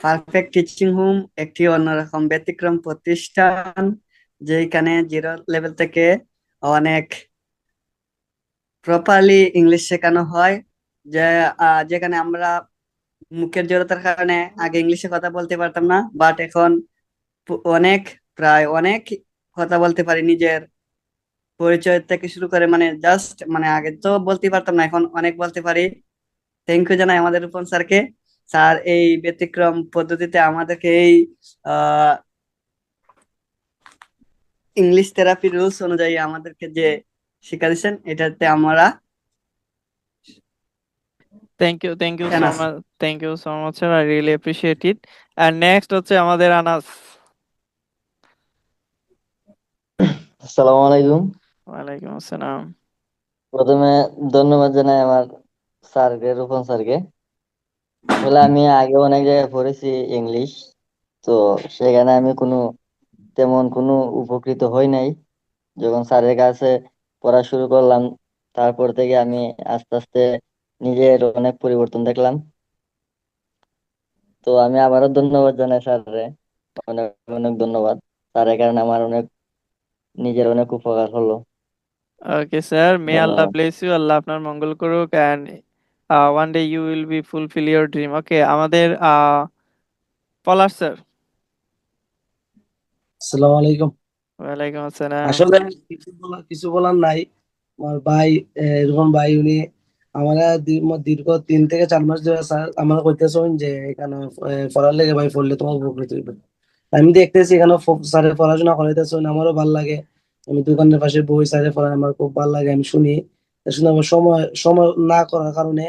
Perfect teaching home একটি অন্যরকম ব্যতিক্রম প্রতিষ্ঠান, যেখানে জিরো লেভেল থেকে অনেক প্রপারলি ইংলিশ শেখানো হয়। যে যেখানে আমরা মুখের জড়তার কারণে আগে ইংলিশে কথা বলতে পারতাম না, বাট এখন অনেক, প্রায় অনেক কথা বলতে পারি। নিজের পরিচয় থেকে শুরু করে মানে জাস্ট মানে আগে তো বলতে পারতাম না, এখন অনেক বলতে পারি। থ্যাংক ইউ জানাই আমাদের রূপন স্যারকে। স্যার এই ব্যতিক্রম পদ্ধতিতে আমাদেরকে এই ইংলিশ থেরাপি রুলস অনুযায়ী আমাদেরকে যে শিক্ষা দিচ্ছেন, এটাতে আমরা থ্যাংক ইউ ফ্যান সো আছি। Much. Thank you so much sir, I really appreciate it. আর নেক্সট হচ্ছে আমাদের আনাস। আসসালামু আলাইকুম। ওয়ালাইকুম আসসালাম। প্রথমে ধন্যবাদ জানাই আমার স্যারকে, রূপন স্যারকে। আসলে আমি আগে অনেক জায়গায় পড়েছি ইংলিশ, তো সেখানে আমি তেমন কোনো উপকৃত হই নাই। যখন স্যারের কাছে পড়া শুরু করলাম, তারপর থেকে আমি আস্তে আস্তে নিজের অনেক পরিবর্তন দেখলাম। তো আমি আবারও ধন্যবাদ জানাই স্যাররে, অনেক অনেক ধন্যবাদ। স্যারের কারণে আমার নিজের অনেক উপকার হলো। ওকে স্যার, মে আল্লাহ ধন্যবাদ। ব্লেস ইউ, আল্লাহ আপনার মঙ্গল করুক, and one day you will be fulfil your dream. Okay, আমাদের পলাশ স্যার। আসসালামু আলাইকুম। ওয়ালাইকুম আসসালাম। আসলে কিছু বলার নাই। আমার ভাই, এরকম ভাই উনি আমরা দীর্ঘ 3 থেকে 4 মাস ধরে স্যার আমরা কইতেছেন যে এখানে পড়ার লেগে ভাই পড়লে তোমার উপকৃত হইবে। আমি দেখতেছি এখানে স্যারের পড়াশোনা করাইতেছেন, আমারও ভালো লাগে। আমি দোকানের পাশে বই স্যারের পড়ায় আমার খুব ভালো লাগে, আমি শুনি। শুনে আমার সময় সময় না করার কারণে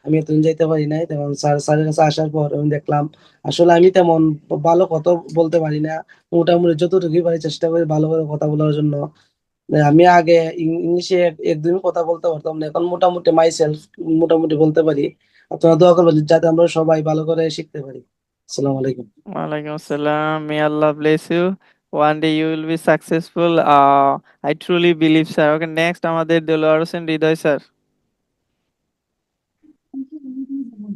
আমি এতদিন যাইতে পারি নাই। তেমন স্যারের কাছে আসার পর আমি দেখলাম আসলে আমি তেমন ভালো কথা বলতে পারি না। মোটামুটি যতটুকুই পারি চেষ্টা করি ভালো করে কথা বলার জন্য। আমি আগে ইংলিশে একদমই কথা বলতে পারতাম না, এখন মোটামুটি মাই সেলফ মোটামুটি বলতে পারি। আপনারা দোয়া করবেন যাতে আমরা সবাই ভালো করে শিখতে পারি। আসসালামু আলাইকুম। ওয়ালাইকুম আসসালাম। May Allah bless you, one day you will be successful, I truly believe sir. Okay, next আমাদের দেলোয়ার হোসেন হৃদয় স্যার।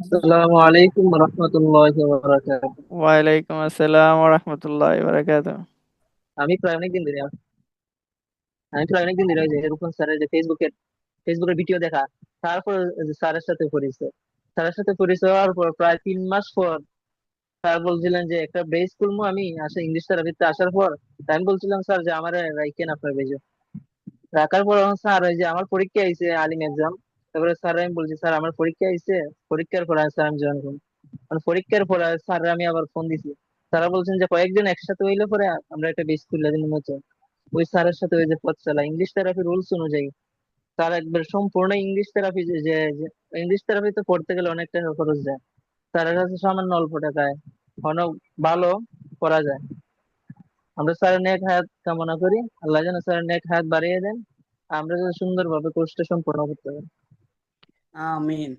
আসসালামু আলাইকুম রহমতুল্লাহি ওয়া বারাকাতুহু। ওয়ালাইকুম আসসালাম ওয়া রাহমাতুল্লাহি ওয়া বারাকাতুহু। আমি প্রায় অনেকদিন ধরে আমি প্রায় অনেকদিন ধরে ওই যে রূপন স্যারের যে ফেসবুকের ভিডিও দেখা, তারপর যে স্যারের সাথে পরিচয় হওয়ার পর প্রায় 3 মাস পর স্যার বলছিলেন যে একটা বেস খুলবো আমি আসে ইংলিশ থেরাপিতে আসার পর। তাই আমি বলছিলাম স্যার যে আমার রাইখেন আপনার বেজে রাখার পর এখন স্যার ওই যে আমার পরীক্ষা আইছে আলিম এক্সাম। তারপরে স্যার আমি বলছি স্যার আমার পরীক্ষা আইছে, পরীক্ষার পর স্যার আমি জয়েন করবো। মানে পরীক্ষার পর স্যার আমি আবার ফোন দিছি। তারা বলছেন যে কয়েকজন একসাথে হইলে পরে আমরা একটা বেস খুলে দিন মতো। ওই স্যারের সাথে ওই যে পথ চলা ইংলিশ থেরাপি রুলস অনুযায়ী তার একবার সম্পূর্ণ ইংলিশ থেরাপি ইংলিশ থেরাপি তো পড়তে গেলে অনেক টাকা খরচ যায়, তার কাছে সামান্য অল্প টাকায় অনেক ভালো করা যায়। আমরা স্যারের নেক হায়াত কামনা করি, আল্লাহ যেন স্যারের নেক হায়াত বাড়িয়ে দেন, আমরা যেন সুন্দরভাবে কোর্সটা সম্পূর্ণ করতে পারি। আমিন।